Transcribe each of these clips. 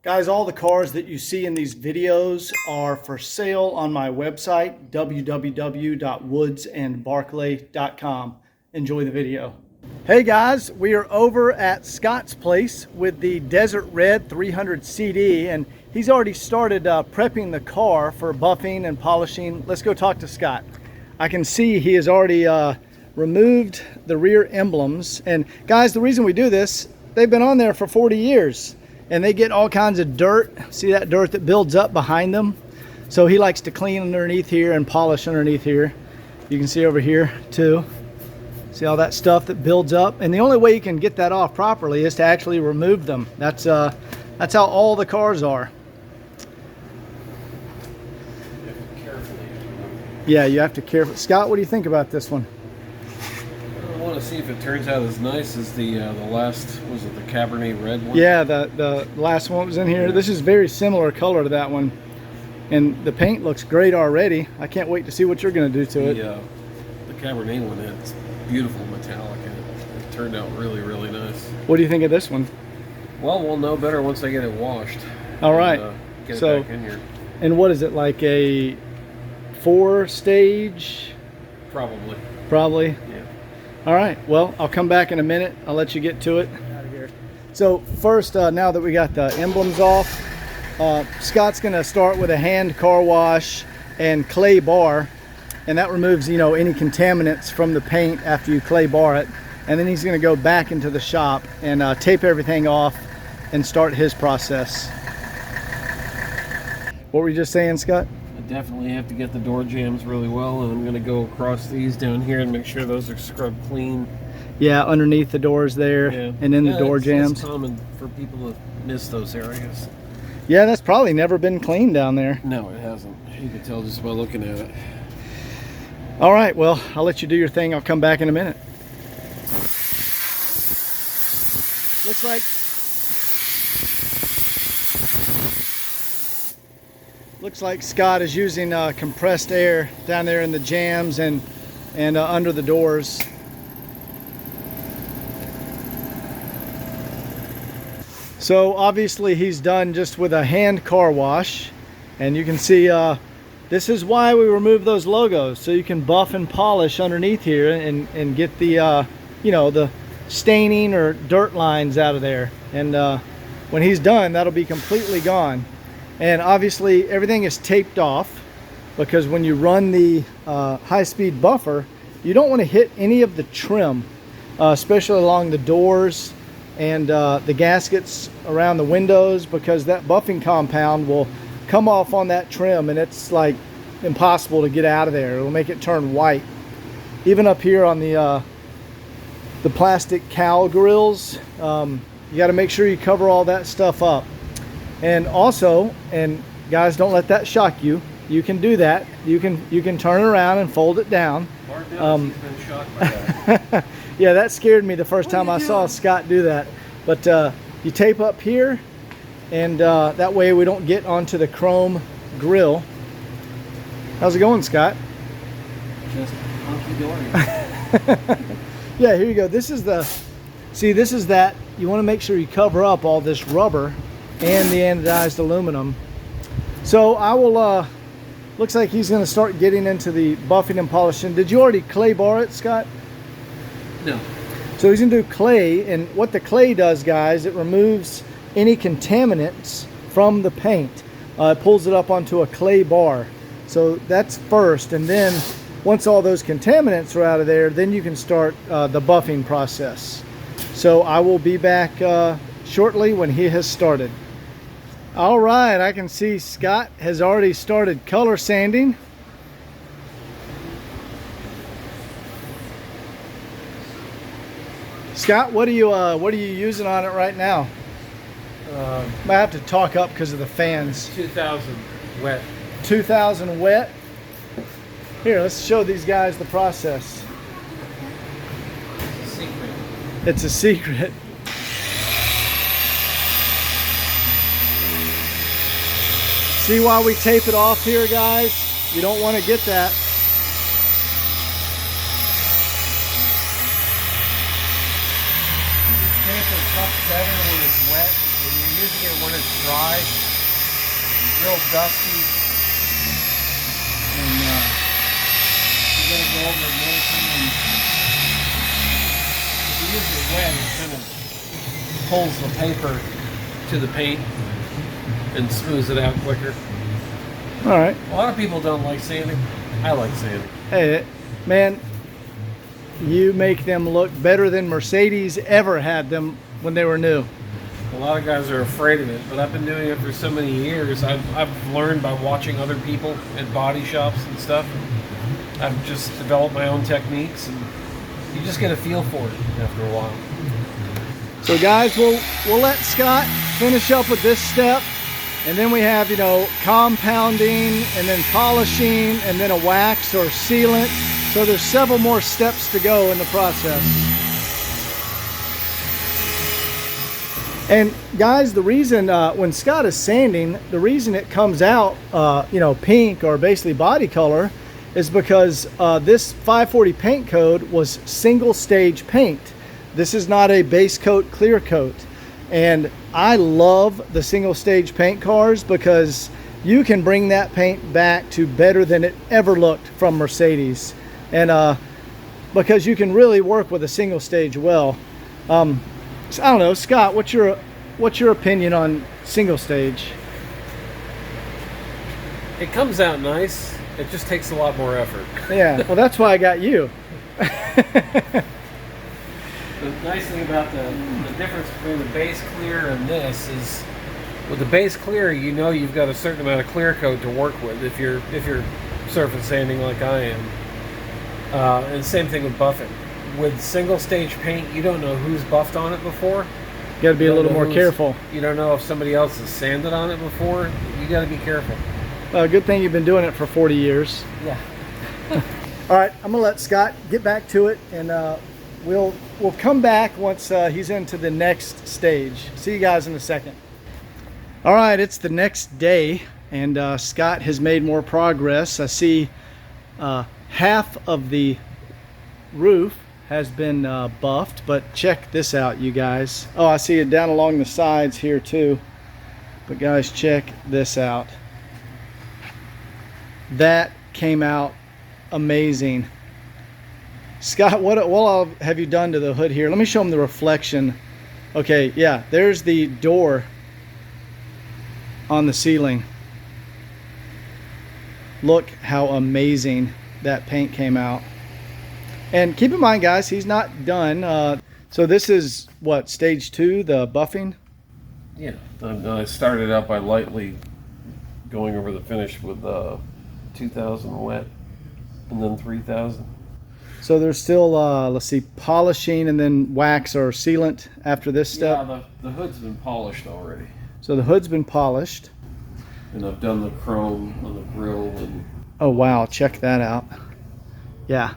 Guys, all the cars that you see in these videos are for sale on my website, www.woodsandbarclay.com. Enjoy the video. Hey guys, we are over at Scott's place with the Desert Red 300 CD, and he's already started prepping the car for buffing and polishing. Let's go talk to Scott. I can see he has already removed the rear emblems. And guys, the reason we do this, they've been on there for 40 years. And they get all kinds of dirt. See that dirt that builds up behind them? So he likes to clean underneath here and polish underneath here. You can see over here too. See all that stuff that builds up? And the only way you can get that off properly is to actually remove them. That's how all the cars are. Yeah, you have to carefully. Scott, what do you think about this one? I want to see if it turns out as nice as the last, was it the Cabernet Red one? Yeah, the last one was in here. This is very similar color to that one. And the paint looks great already. I can't wait to see what you're going to do to it. The Cabernet one, it's beautiful metallic, and it turned out really, really nice. What do you think of this one? Well, we'll know better once I get it washed. All right. Get it back in here. And what is it, like a 4-stage? Probably. Probably? Yeah. All right, well, I'll come back in a minute. I'll let you get to it. Out of here. So first, now that we got the emblems off, Scott's gonna start with a hand car wash and clay bar, and that removes, you know, any contaminants from the paint after you clay bar it. And then he's gonna go back into the shop and tape everything off and start his process. What were you just saying, Scott? I definitely have to get the door jambs really well, and I'm going to go across these down here and make sure those are scrubbed clean. Yeah, underneath the doors there, and in the door jambs. It's common for people to miss those areas. Yeah, that's probably never been cleaned down there. No, it hasn't. You can tell just by looking at it. All right, well, I'll let you do your thing. I'll come back in a minute. Looks like Scott is using compressed air down there in the jambs and under the doors. So obviously he's done just with a hand car wash, and you can see this is why we remove those logos, so you can buff and polish underneath here and get the you know, the staining or dirt lines out of there. And when he's done, that'll be completely gone. And obviously everything is taped off, because when you run the high-speed buffer, you don't want to hit any of the trim, especially along the doors and the gaskets around the windows, because that buffing compound will come off on that trim, and it's like impossible to get out of there. It'll make it turn white. Even up here on the plastic cowl grills, you got to make sure you cover all that stuff up. And also, and guys, don't let that shock you. You can do that. You can turn it around and fold it down. Mark knows he's been shocked by that. Yeah, that scared me the first time I saw Scott do that. But you tape up here, and that way we don't get onto the chrome grill. How's it going, Scott? Just hunky-dory. Yeah, here you go. This is the, see, this is that, you want to make sure you cover up all this rubber and the anodized aluminum. So I will, looks like he's going to start getting into the buffing and polishing. Did you already clay bar it, Scott? No. So he's going to do clay, and what the clay does, guys, it removes any contaminants from the paint. It pulls it up onto a clay bar. So that's first, and then once all those contaminants are out of there, then you can start the buffing process. So I will be back shortly when he has started. All right, I can see Scott has already started color sanding. Scott, what are you using on it right now? I have to talk up because of the fans. 2000 wet. 2000 wet. Here, let's show these guys the process. It's a secret. It's a secret. See why we tape it off here, guys? You don't want to get that. Tape it up better when it's wet. you're using it when it's dry, real dusty, and you gotta go over it more time. If you use it wet, it kind of pulls the paper to the paint and smooths it out quicker. All right. A lot of people don't like sanding. I like sanding. Hey, man, you make them look better than Mercedes ever had them when they were new. A lot of guys are afraid of it, but I've been doing it for so many years. I've learned by watching other people at body shops and stuff. I've just developed my own techniques, and you just get a feel for it after a while. So guys, we'll let Scott finish up with this step, and then we have, you know, compounding and then polishing and then a wax or sealant. So there's several more steps to go in the process. And guys, the reason when Scott is sanding, the reason it comes out you know, pink or basically body color is because this 540 paint code was single stage paint. This is not a base coat clear coat. And I love the single stage paint cars because you can bring that paint back to better than it ever looked from Mercedes. And because you can really work with a single stage well. So I don't know, Scott, what's your opinion on single stage? It comes out nice. It just takes a lot more effort. Yeah, well, that's why I got you. The nice thing about the difference between the base clear and this is, with the base clear, you know you've got a certain amount of clear coat to work with if you're surface sanding like I am. And same thing with buffing. With single stage paint, you don't know who's buffed on it before. You got to be a little more careful. You don't know if somebody else has sanded on it before. You got to be careful. Good thing you've been doing it for 40 years. Yeah. All right, I'm gonna let Scott get back to it, and we'll come back once he's into the next stage. See you guys in a second. All right, it's the next day, and Scott has made more progress. I see half of the roof has been buffed, but check this out, you guys. Oh, I see it down along the sides here too. But guys, check this out. That came out amazing. Scott, what all have you done to the hood here? Let me show them the reflection. Okay, yeah, there's the door on the ceiling. Look how amazing that paint came out. And keep in mind, guys, he's not done. So this is what, stage 2, the buffing? Yeah, I started out by lightly going over the finish with 2000 wet and then 3000. So there's still, let's see, polishing and then wax or sealant after this step? Yeah, the hood's been polished already. So the hood's been polished. And I've done the chrome on the grill. And oh, wow, check that out. Yeah.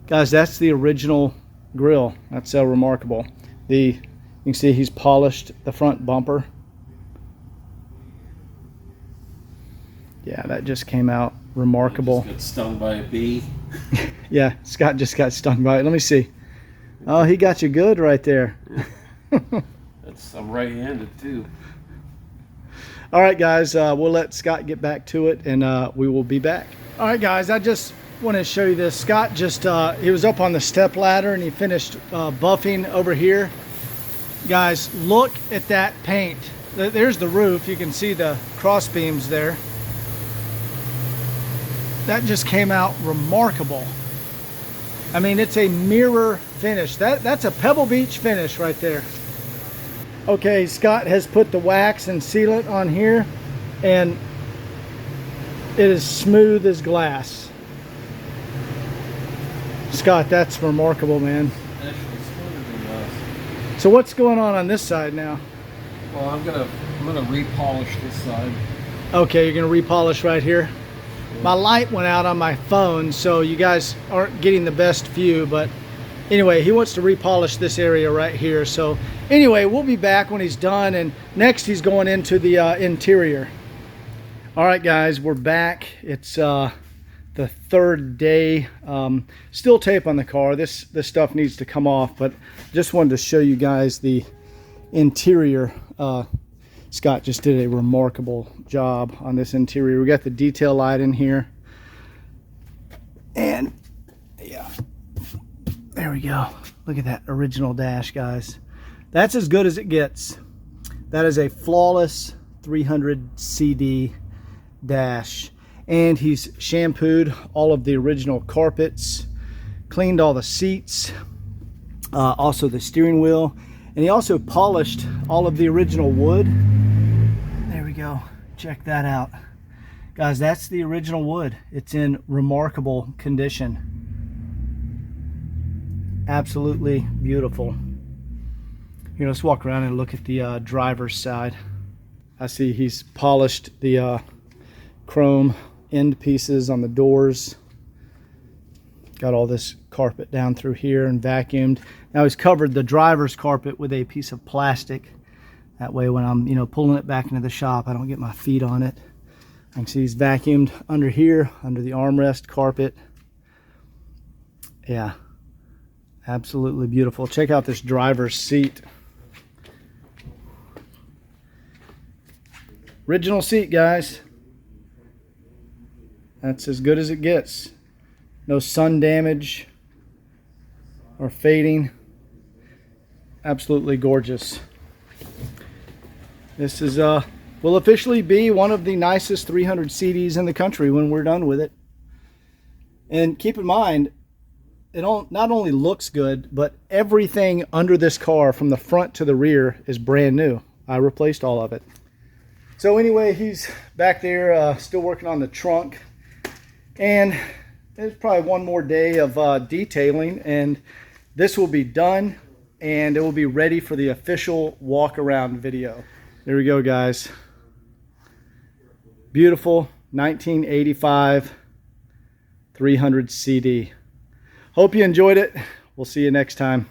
Guys, that's the original grill. That's remarkable. You can see he's polished the front bumper. Yeah, that just came out remarkable. I just got stung by a bee. Yeah, Scott just got stung by it. Let me see. Oh, he got you good right there. I'm right-handed too. All right, guys, we'll let Scott get back to it, and we will be back. All right, guys, I just want to show you this. Scott just, he was up on the step ladder, and he finished buffing over here. Guys, look at that paint. There's the roof. You can see the cross beams there. That just came out remarkable. I mean, it's a mirror finish. That's a Pebble Beach finish right there. Okay, Scott has put the wax and sealant on here, and it is smooth as glass. Scott, that's remarkable, man. Actually, smoother than glass. So what's going on this side now? Well, I'm gonna repolish this side. Okay, you're gonna repolish right here. My light went out on my phone, so you guys aren't getting the best view, but anyway, he wants to repolish this area right here. So anyway, we'll be back when he's done, and next he's going into the interior. All right, guys, we're back. It's the third day. Still tape on the car. This stuff needs to come off, but just wanted to show you guys the interior. Scott just did a remarkable job on this interior. We got the detail light in here, and yeah, there we go. Look at that original dash, guys. That's as good as it gets. That is a flawless 300 CD dash, and he's shampooed all of the original carpets, cleaned all the seats, also the steering wheel, and he also polished all of the original wood. There we go. Check that out, guys. That's the original wood. It's in remarkable condition. Absolutely beautiful. Here, let's walk around and look at the driver's side. I see he's polished the chrome end pieces on the doors. Got all this carpet down through here and vacuumed. Now he's covered the driver's carpet with a piece of plastic. That way when I'm, pulling it back into the shop, I don't get my feet on it. I can see he's vacuumed under here, under the armrest carpet. Yeah, absolutely beautiful. Check out this driver's seat. Original seat, guys. That's as good as it gets. No sun damage or fading. Absolutely gorgeous. This is will officially be one of the nicest 300 CDs in the country when we're done with it. And keep in mind, it not only looks good, but everything under this car from the front to the rear is brand new. I replaced all of it. So anyway, he's back there still working on the trunk, and there's probably one more day of detailing, and this will be done, and it will be ready for the official walk around video. There we go, guys. Beautiful 1985 300 CD. Hope you enjoyed it. We'll see you next time.